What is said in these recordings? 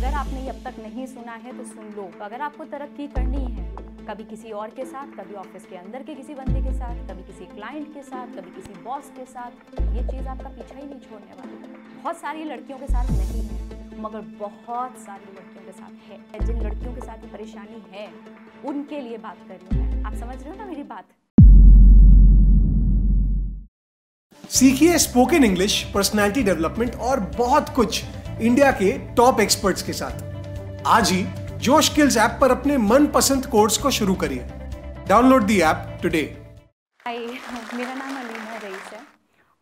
अगर आपने अब तक नहीं सुना है तो सुन लो। अगर आपको तरक्की करनी है, कभी किसी और के साथ, कभी ऑफिस के अंदर के किसी बंदे के साथ, कभी किसी क्लाइंट के साथ, कभी किसी बॉस के साथ, ये चीज़ आपका पीछा ही नहीं छोड़ने वाली। बहुत सारी लड़कियों के साथ नहीं है, मगर बहुत सारी लड़कियों के साथ है। जिन लड़कियों के साथ ये परेशानी है, उनके लिए बात कर रही हूँ मैं। आप समझ रहे हो ना मेरी बात? सीखिए स्पोकन इंग्लिश, पर्सनालिटी डेवलपमेंट और बहुत कुछ इंडिया के टॉप एक्सपर्ट्स के साथ। आज ही जोश स्किल्स ऐप पर अपने मनपसंद कोर्स को शुरू करिए। Download the app today. Hi, मेरा नाम अलीना रईस है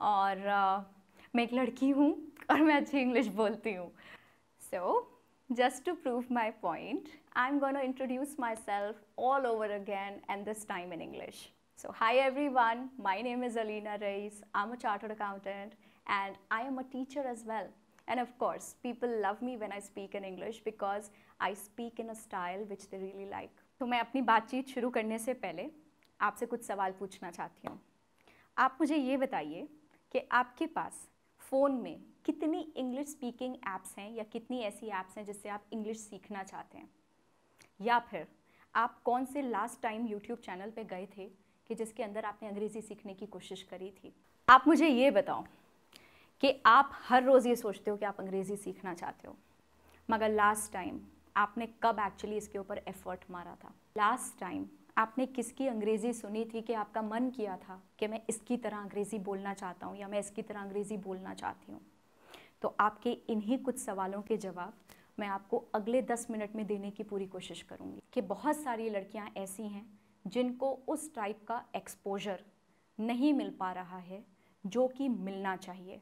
और मैं एक लड़की हूँ और मैं अच्छी इंग्लिश बोलती हूँ। सो just to prove my point, I'm going to introduce myself all over again and this time in English. So hi everyone, my name is Alina Reis. I'm a chartered accountant and I am a teacher as well. And of course, people love me when I speak in English because I speak in a style which they really like. तो मैं अपनी बातचीत शुरू करने से पहले आपसे कुछ सवाल पूछना चाहती हूँ। आप मुझे ये बताइए कि आपके पास फ़ोन में कितनी इंग्लिश स्पीकिंग ऐप्स हैं या कितनी ऐसी ऐप्स हैं जिससे आप इंग्लिश सीखना चाहते हैं, या फिर आप कौन से लास्ट टाइम यूट्यूब चैनल पे गए थे कि जिसके अंदर आपने अंग्रेज़ी सीखने की कोशिश करी थी। आप मुझे ये बताओ कि आप हर रोज़ ये सोचते हो कि आप अंग्रेज़ी सीखना चाहते हो, मगर लास्ट टाइम आपने कब एक्चुअली इसके ऊपर एफर्ट मारा था? लास्ट टाइम आपने किसकी अंग्रेज़ी सुनी थी कि आपका मन किया था कि मैं इसकी तरह अंग्रेज़ी बोलना चाहता हूँ या मैं इसकी तरह अंग्रेज़ी बोलना चाहती हूँ? तो आपके इन्हीं कुछ सवालों के जवाब मैं आपको अगले 10 मिनट में देने की पूरी कोशिश करूँगी कि बहुत सारी लड़कियाँ ऐसी हैं जिनको उस टाइप का एक्सपोजर नहीं मिल पा रहा है जो कि मिलना चाहिए।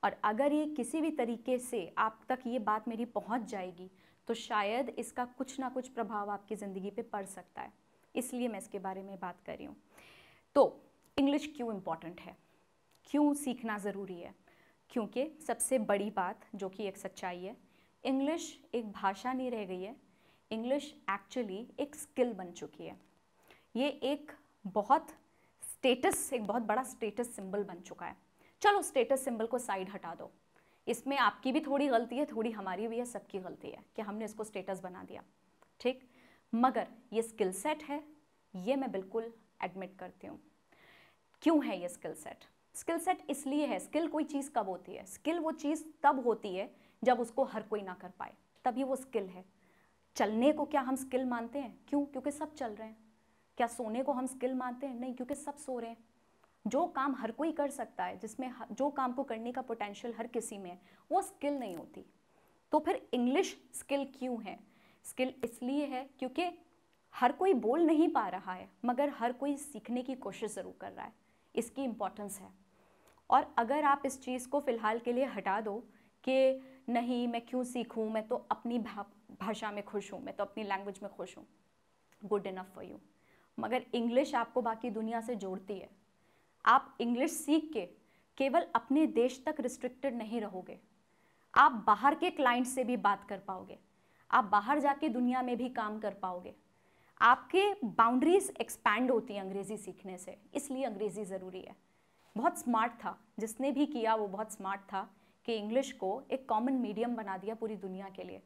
और अगर ये किसी भी तरीके से आप तक ये बात मेरी पहुंच जाएगी तो शायद इसका कुछ ना कुछ प्रभाव आपकी ज़िंदगी पे पड़ सकता है। इसलिए मैं इसके बारे में बात कर रही हूँ। तो इंग्लिश क्यों इम्पॉर्टेंट है, क्यों सीखना ज़रूरी है? क्योंकि सबसे बड़ी बात जो कि एक सच्चाई है, इंग्लिश एक भाषा नहीं रह गई है, इंग्लिश एक्चुअली एक स्किल बन चुकी है। ये एक बहुत बड़ा स्टेटस सिंबल बन चुका है। चलो स्टेटस सिंबल को साइड हटा दो, इसमें आपकी भी थोड़ी गलती है, थोड़ी हमारी भी है, सबकी गलती है कि हमने इसको स्टेटस बना दिया, ठीक। मगर ये स्किल सेट है, ये मैं बिल्कुल एडमिट करती हूँ। क्यों है ये स्किल सेट? स्किल सेट इसलिए है, स्किल कोई चीज़ कब होती है? स्किल वो चीज़ तब होती है जब उसको हर कोई ना कर पाए, तभी वो स्किल है। चलने को क्या हम स्किल मानते हैं? क्यों? क्योंकि सब चल रहे हैं। क्या सोने को हम स्किल मानते हैं? नहीं, क्योंकि सब सो रहे हैं। जो काम हर कोई कर सकता है, जिसमें जो काम को करने का पोटेंशियल हर किसी में है, वो स्किल नहीं होती। तो फिर इंग्लिश स्किल क्यों है? स्किल इसलिए है क्योंकि हर कोई बोल नहीं पा रहा है, मगर हर कोई सीखने की कोशिश ज़रूर कर रहा है। इसकी इम्पोर्टेंस है। और अगर आप इस चीज़ को फ़िलहाल के लिए हटा दो कि नहीं मैं क्यों सीखूं, मैं तो अपनी भाषा में खुश हूँ, मैं तो अपनी लैंग्वेज में खुश हूँ, गुड इनफ फॉर यू। मगर इंग्लिश आपको बाकी दुनिया से जोड़ती है। आप इंग्लिश सीख के केवल अपने देश तक रिस्ट्रिक्टेड नहीं रहोगे, आप बाहर के क्लाइंट से भी बात कर पाओगे, आप बाहर जाके दुनिया में भी काम कर पाओगे। आपके बाउंड्रीज एक्सपैंड होती हैं अंग्रेज़ी सीखने से, इसलिए अंग्रेज़ी ज़रूरी है। बहुत स्मार्ट था जिसने भी किया, वो बहुत स्मार्ट था कि इंग्लिश को एक कॉमन मीडियम बना दिया पूरी दुनिया के लिए,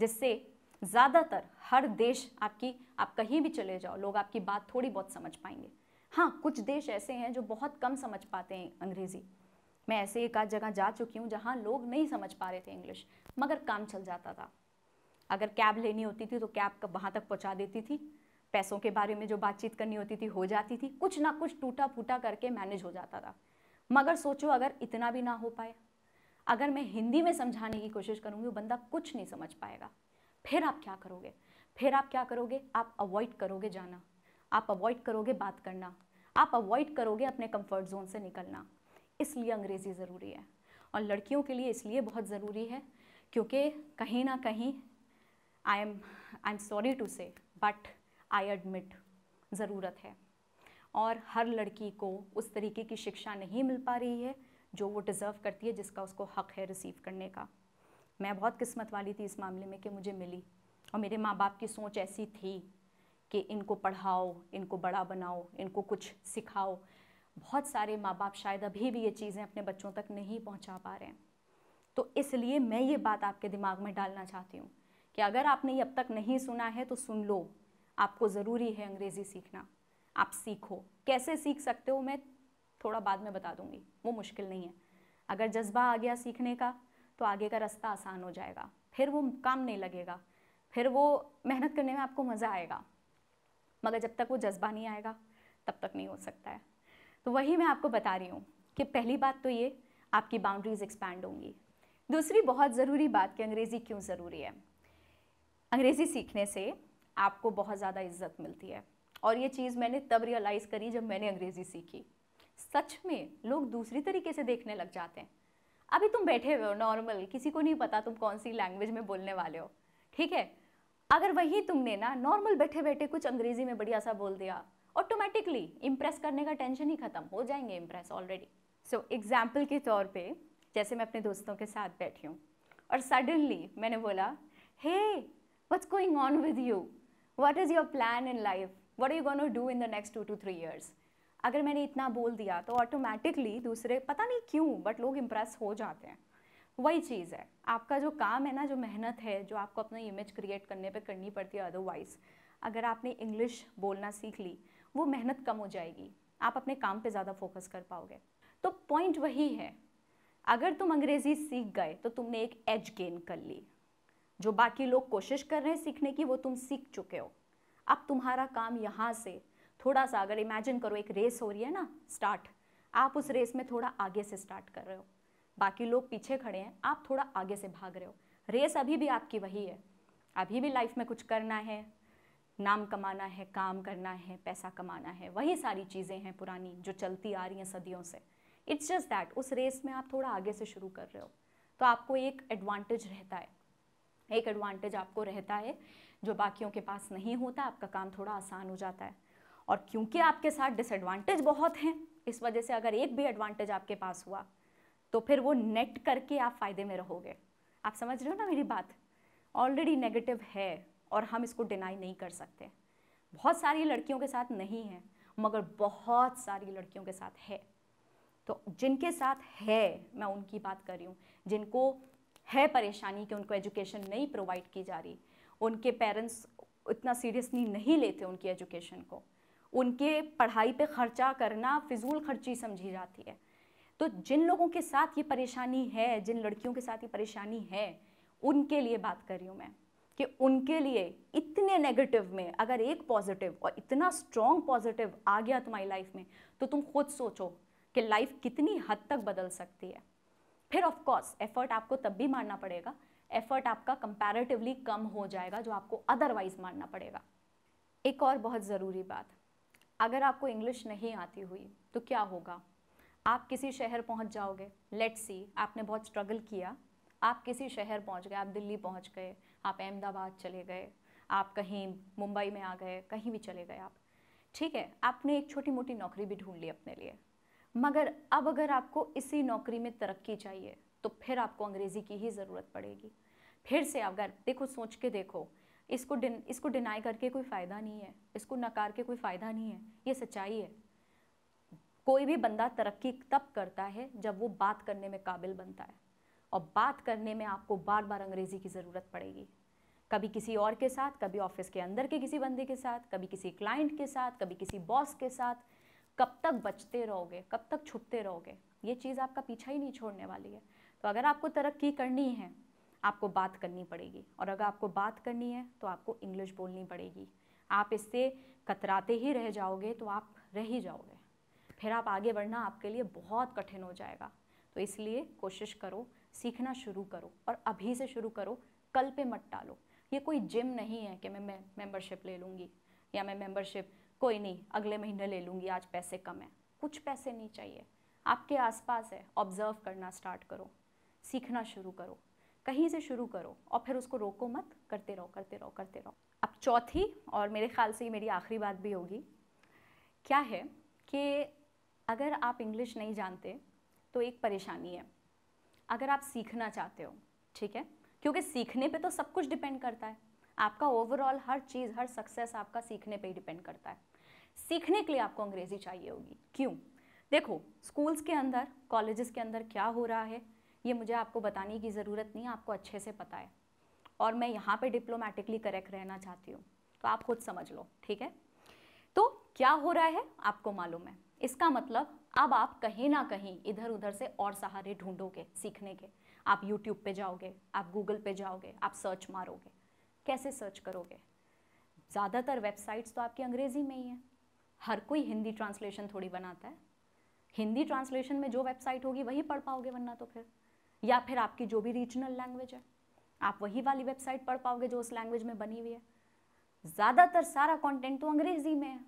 जिससे ज़्यादातर हर देश आप कहीं भी चले जाओ, लोग आपकी बात थोड़ी बहुत समझ पाएंगे। हाँ, कुछ देश ऐसे हैं जो बहुत कम समझ पाते हैं अंग्रेज़ी। मैं ऐसे एक आध जगह जा चुकी हूँ जहाँ लोग नहीं समझ पा रहे थे इंग्लिश, मगर काम चल जाता था। अगर कैब लेनी होती थी तो कैब वहाँ तक पहुँचा देती थी, पैसों के बारे में जो बातचीत करनी होती थी हो जाती थी, कुछ ना कुछ टूटा फूटा करके मैनेज हो जाता था। मगर सोचो अगर इतना भी ना हो पाए, अगर मैं हिंदी में समझाने की कोशिश करूँगी, वो बंदा कुछ नहीं समझ पाएगा। फिर आप क्या करोगे? आप अवॉइड करोगे जाना, आप अवॉइड करोगे बात करना, आप अवॉइड करोगे अपने कंफर्ट जोन से निकलना। इसलिए अंग्रेज़ी ज़रूरी है। और लड़कियों के लिए इसलिए बहुत ज़रूरी है क्योंकि कहीं ना कहीं आई एम सॉरी टू से बट आई एडमिट ज़रूरत है। और हर लड़की को उस तरीके की शिक्षा नहीं मिल पा रही है जो वो डिज़र्व करती है, जिसका उसको हक़ है रिसीव करने का। मैं बहुत किस्मत वाली थी इस मामले में कि मुझे मिली, और मेरे माँ बाप की सोच ऐसी थी कि इनको पढ़ाओ, इनको बड़ा बनाओ, इनको कुछ सिखाओ। बहुत सारे माँ बाप शायद अभी भी ये चीज़ें अपने बच्चों तक नहीं पहुँचा पा रहे हैं। तो इसलिए मैं ये बात आपके दिमाग में डालना चाहती हूँ कि अगर आपने ये अब तक नहीं सुना है तो सुन लो, आपको ज़रूरी है अंग्रेज़ी सीखना। आप सीखो। कैसे सीख सकते हो मैं थोड़ा बाद में बता दूँगी, वो मुश्किल नहीं है। अगर जज्बा आ गया सीखने का तो आगे का रास्ता आसान हो जाएगा, फिर वो काम नहीं लगेगा, फिर वो मेहनत करने में आपको मज़ा आएगा। मगर जब तक वो जज्बा नहीं आएगा तब तक नहीं हो सकता है। तो वही मैं आपको बता रही हूँ कि पहली बात तो ये, आपकी बाउंड्रीज एक्सपैंड होंगी। दूसरी बहुत ज़रूरी बात कि अंग्रेज़ी क्यों ज़रूरी है। अंग्रेज़ी सीखने से आपको बहुत ज़्यादा इज्जत मिलती है, और ये चीज़ मैंने तब रियलाइज़ करी जब मैंने अंग्रेज़ी सीखी। सच में लोग दूसरी तरीके से देखने लग जाते हैं। अभी तुम बैठे हुए हो नॉर्मल, किसी को नहीं पता तुम कौन सी लैंग्वेज में बोलने वाले हो, ठीक है। अगर वही तुमने ना नॉर्मल बैठे बैठे कुछ अंग्रेज़ी में बढ़िया सा बोल दिया, ऑटोमेटिकली इम्प्रेस करने का टेंशन ही खत्म हो जाएंगे, इम्प्रेस ऑलरेडी। सो एग्जाम्पल के तौर पे, जैसे मैं अपने दोस्तों के साथ बैठी हूँ और सडनली मैंने बोला, hey what's going on with you, what is your plan in life, what are you gonna do in the next 2 to 3 years। अगर मैंने इतना बोल दिया तो ऑटोमेटिकली दूसरे, पता नहीं क्यों बट लोग इम्प्रेस हो जाते हैं। वही चीज़ है, आपका जो काम है ना, जो मेहनत है, जो आपको अपना इमेज क्रिएट करने पे करनी पड़ती है, अदरवाइज अगर आपने इंग्लिश बोलना सीख ली वो मेहनत कम हो जाएगी, आप अपने काम पे ज़्यादा फोकस कर पाओगे। तो पॉइंट वही है, अगर तुम अंग्रेज़ी सीख गए तो तुमने एक एज गेन कर ली। जो बाकी लोग कोशिश कर रहे हैं सीखने की वो तुम सीख चुके हो। अब तुम्हारा काम यहाँ से थोड़ा सा, अगर इमेजिन करो एक रेस हो रही है ना स्टार्ट, आप उस रेस में थोड़ा आगे से स्टार्ट कर रहे हो, बाकी लोग पीछे खड़े हैं, आप थोड़ा आगे से भाग रहे हो। रेस अभी भी आपकी वही है, अभी भी लाइफ में कुछ करना है, नाम कमाना है, काम करना है, पैसा कमाना है, वही सारी चीज़ें हैं पुरानी जो चलती आ रही हैं सदियों से। इट्स जस्ट दैट उस रेस में आप थोड़ा आगे से शुरू कर रहे हो, तो आपको एक एडवांटेज रहता है, एक एडवांटेज आपको रहता है जो बाकियों के पास नहीं होता, आपका काम थोड़ा आसान हो जाता है। और क्योंकि आपके साथ डिसएडवांटेज बहुत हैं, इस वजह से अगर एक भी एडवांटेज आपके पास हुआ तो फिर वो नेट करके आप फ़ायदे में रहोगे। आप समझ रहे हो ना मेरी बात, ऑलरेडी नेगेटिव है और हम इसको डिनाई नहीं कर सकते। बहुत सारी लड़कियों के साथ नहीं है, मगर बहुत सारी लड़कियों के साथ है। तो जिनके साथ है, मैं उनकी बात कर रही हूँ, जिनको है परेशानी कि उनको एजुकेशन नहीं प्रोवाइड की जा रही, उनके पेरेंट्स इतना सीरियसली नहीं लेते उनकी एजुकेशन को, उनके पढ़ाई पे खर्चा करना फिजूल खर्ची समझी जाती है। तो जिन लोगों के साथ ये परेशानी है, जिन लड़कियों के साथ ये परेशानी है, उनके लिए बात कर रही हूँ मैं कि उनके लिए इतने नेगेटिव में अगर एक पॉजिटिव और इतना स्ट्रॉन्ग पॉजिटिव आ गया तुम्हारी लाइफ में, तो तुम खुद सोचो कि लाइफ कितनी हद तक बदल सकती है। फिर ऑफ कोर्स एफर्ट आपको तब भी मारना पड़ेगा, एफर्ट आपका कंपैरेटिवली कम हो जाएगा जो आपको अदरवाइज मारना पड़ेगा। एक और बहुत ज़रूरी बात, अगर आपको इंग्लिश नहीं आती हुई तो क्या होगा, आप किसी शहर पहुंच जाओगे, लेट्स सी आपने बहुत स्ट्रगल किया, आप किसी शहर पहुंच गए, आप दिल्ली पहुंच गए, आप अहमदाबाद चले गए, आप कहीं मुंबई में आ गए, कहीं भी चले गए आप, ठीक है, आपने एक छोटी मोटी नौकरी भी ढूंढ ली अपने लिए। मगर अब अगर आपको इसी नौकरी में तरक्की चाहिए तो फिर आपको अंग्रेज़ी की ही ज़रूरत पड़ेगी। फिर से अगर देखो, सोच के देखो, इसको डिनाई करके कोई फ़ायदा नहीं है, इसको नकार के कोई फ़ायदा नहीं है, ये सच्चाई है। कोई भी बंदा तरक्की तब करता है जब वो बात करने में काबिल बनता है, और बात करने में आपको बार बार अंग्रेज़ी की ज़रूरत पड़ेगी। कभी किसी और के साथ, कभी ऑफिस के अंदर के किसी बंदे के साथ, कभी किसी क्लाइंट के साथ, कभी किसी बॉस के साथ। कब तक बचते रहोगे, कब तक छुपते रहोगे, ये चीज़ आपका पीछा ही नहीं छोड़ने वाली है। तो अगर आपको तरक्की करनी है, आपको बात करनी पड़ेगी, और अगर आपको बात करनी है तो आपको इंग्लिश बोलनी पड़ेगी। आप इससे कतराते ही रह जाओगे तो आप रह ही जाओगे, फिर आप आगे बढ़ना आपके लिए बहुत कठिन हो जाएगा। तो इसलिए कोशिश करो, सीखना शुरू करो, और अभी से शुरू करो, कल पे मत टालो। ये कोई जिम नहीं है कि मैं मेंबरशिप ले लूँगी, या मैं मेंबरशिप कोई नहीं अगले महीने ले लूँगी, आज पैसे कम है। कुछ पैसे नहीं चाहिए, आपके आसपास है, ऑब्जर्व करना स्टार्ट करो, सीखना शुरू करो, कहीं से शुरू करो, और फिर उसको रोको मत, करते रहो करते रहो करते रहो। अब चौथी और मेरे ख्याल से मेरी आखिरी बात भी होगी, क्या है कि अगर आप इंग्लिश नहीं जानते तो एक परेशानी है। अगर आप सीखना चाहते हो, ठीक है, क्योंकि सीखने पे तो सब कुछ डिपेंड करता है, आपका ओवरऑल हर चीज़, हर सक्सेस आपका सीखने पे ही डिपेंड करता है। सीखने के लिए आपको अंग्रेज़ी चाहिए होगी। क्यों? देखो, स्कूल्स के अंदर, कॉलेजेस के अंदर क्या हो रहा है ये मुझे आपको बताने की ज़रूरत नहीं है, आपको अच्छे से पता है। और मैं यहाँ पे डिप्लोमेटिकली करेक्ट रहना चाहती हूँ, तो आप खुद समझ लो, ठीक है। तो क्या हो रहा है आपको मालूम है, इसका मतलब अब आप कहीं ना कहीं इधर उधर से और सहारे ढूंढोगे सीखने के। आप यूट्यूब पे जाओगे, आप गूगल पे जाओगे, आप सर्च मारोगे। कैसे सर्च करोगे? ज़्यादातर वेबसाइट्स तो आपकी अंग्रेज़ी में ही है, हर कोई हिंदी ट्रांसलेशन थोड़ी बनाता है। हिंदी ट्रांसलेशन में जो वेबसाइट होगी वही पढ़ पाओगे, वरना तो फिर, या फिर आपकी जो भी रीजनल लैंग्वेज है आप वही वाली वेबसाइट पढ़ पाओगे जो उस लैंग्वेज में बनी हुई है। ज़्यादातर सारा कंटेंट तो अंग्रेज़ी में है।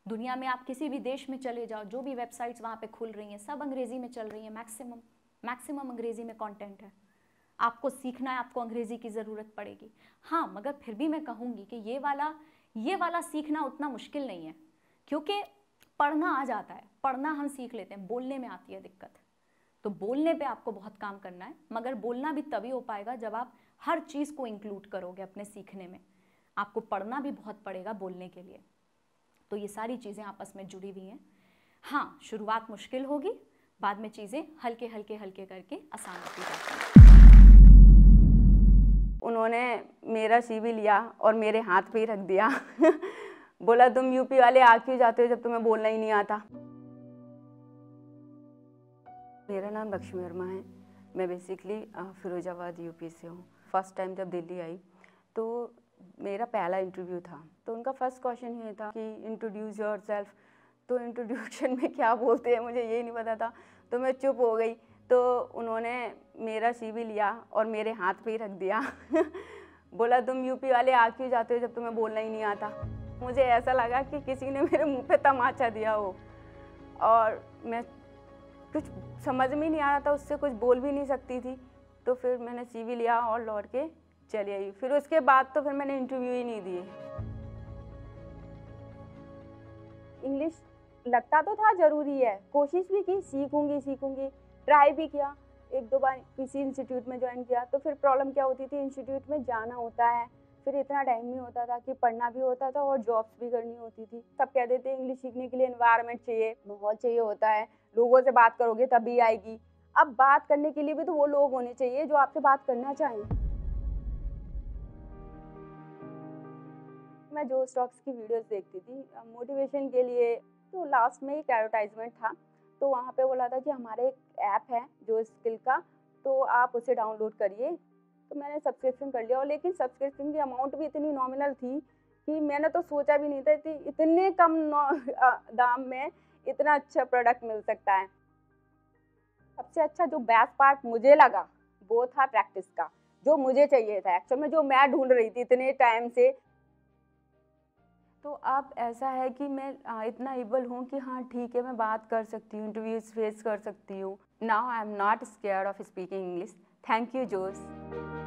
दुनिया में आप किसी भी देश में चले जाओ, जो भी वेबसाइट्स वहाँ पे खुल रही हैं सब अंग्रेज़ी में चल रही हैं, मैक्सिमम अंग्रेज़ी में कंटेंट है। आपको सीखना है, आपको अंग्रेज़ी की ज़रूरत पड़ेगी। हाँ, मगर फिर भी मैं कहूँगी कि ये वाला सीखना उतना मुश्किल नहीं है, क्योंकि पढ़ना आ जाता है, पढ़ना हम सीख लेते हैं, बोलने में आती है दिक्कत। तो बोलने पे आपको बहुत काम करना है, मगर बोलना भी तभी हो पाएगा जब आप हर चीज़ को इंक्लूड करोगे अपने सीखने में। आपको पढ़ना भी बहुत पड़ेगा बोलने के लिए। तो ये सारी चीज़ें आपस में जुड़ी हुई हैं। हाँ, शुरुआत मुश्किल होगी, बाद में चीज़ें हल्के हल्के हल्के करके आसान होती जाती हैं। उन्होंने मेरा CV लिया और मेरे हाथ पे ही रख दिया बोला तुम यूपी वाले आ क्यों जाते हो जब तुम्हें बोलना ही नहीं आता। मेरा नाम लक्ष्मी वर्मा है, मैं बेसिकली फिरोजाबाद यूपी से हूँ। फर्स्ट टाइम जब दिल्ली आई तो मेरा पहला इंटरव्यू था, तो उनका फर्स्ट क्वेश्चन ये था कि इंट्रोड्यूस योरसेल्फ। तो इंट्रोड्यूशन में क्या बोलते हैं मुझे ये नहीं पता था, तो मैं चुप हो गई। तो उन्होंने मेरा CV लिया और मेरे हाथ पे ही रख दिया बोला तुम यूपी वाले आ क्यों जाते हो जब तुम्हें बोलना ही नहीं आता। मुझे ऐसा लगा कि किसी ने मेरे मुंह पे तमाचा दिया हो, और मैं कुछ समझ में नहीं आ रहा था, उससे कुछ बोल भी नहीं सकती थी। तो फिर मैंने CV लिया और लौट के चली आई। फिर उसके बाद तो फिर मैंने इंटरव्यू ही नहीं दिए। इंग्लिश लगता तो था ज़रूरी है, कोशिश भी की, सीखूंगी, ट्राई भी किया। 1-2 बार किसी इंस्टीट्यूट में ज्वाइन किया। तो फिर प्रॉब्लम क्या होती थी, इंस्टीट्यूट में जाना होता है, फिर इतना टाइम नहीं होता था कि पढ़ना भी होता था और जॉब्स भी करनी होती थी। सब कह देते हैं इंग्लिश सीखने के लिए एनवायरनमेंट चाहिए, माहौल चाहिए होता है, लोगों से बात करोगे तभी आएगी। अब बात करने के लिए भी तो वो लोग होने चाहिए जो आपसे बात करना चाहें। मैं जो स्टॉक्स की वीडियोस देखती थी मोटिवेशन के लिए, तो लास्ट में एक एडवर्टाइजमेंट था, तो वहाँ पे बोला था कि हमारे एक ऐप है जो स्किल का, तो आप उसे डाउनलोड करिए। तो मैंने सब्सक्रिप्शन कर लिया, और लेकिन सब्सक्रिप्शन की अमाउंट भी इतनी नॉमिनल थी कि मैंने तो सोचा भी नहीं था इतने कम दाम में इतना अच्छा प्रोडक्ट मिल सकता है। सबसे अच्छा जो बेस्ट पार्ट मुझे लगा वो था प्रैक्टिस का, जो मुझे चाहिए था एक्चुअल में, जो मैं ढूंढ रही थी इतने टाइम से। तो अब ऐसा है कि मैं इतना एबल हूँ कि हाँ ठीक है, मैं बात कर सकती हूँ, इंटरव्यूज फेस कर सकती हूँ। Now I am not scared of speaking English. Thank you जोश।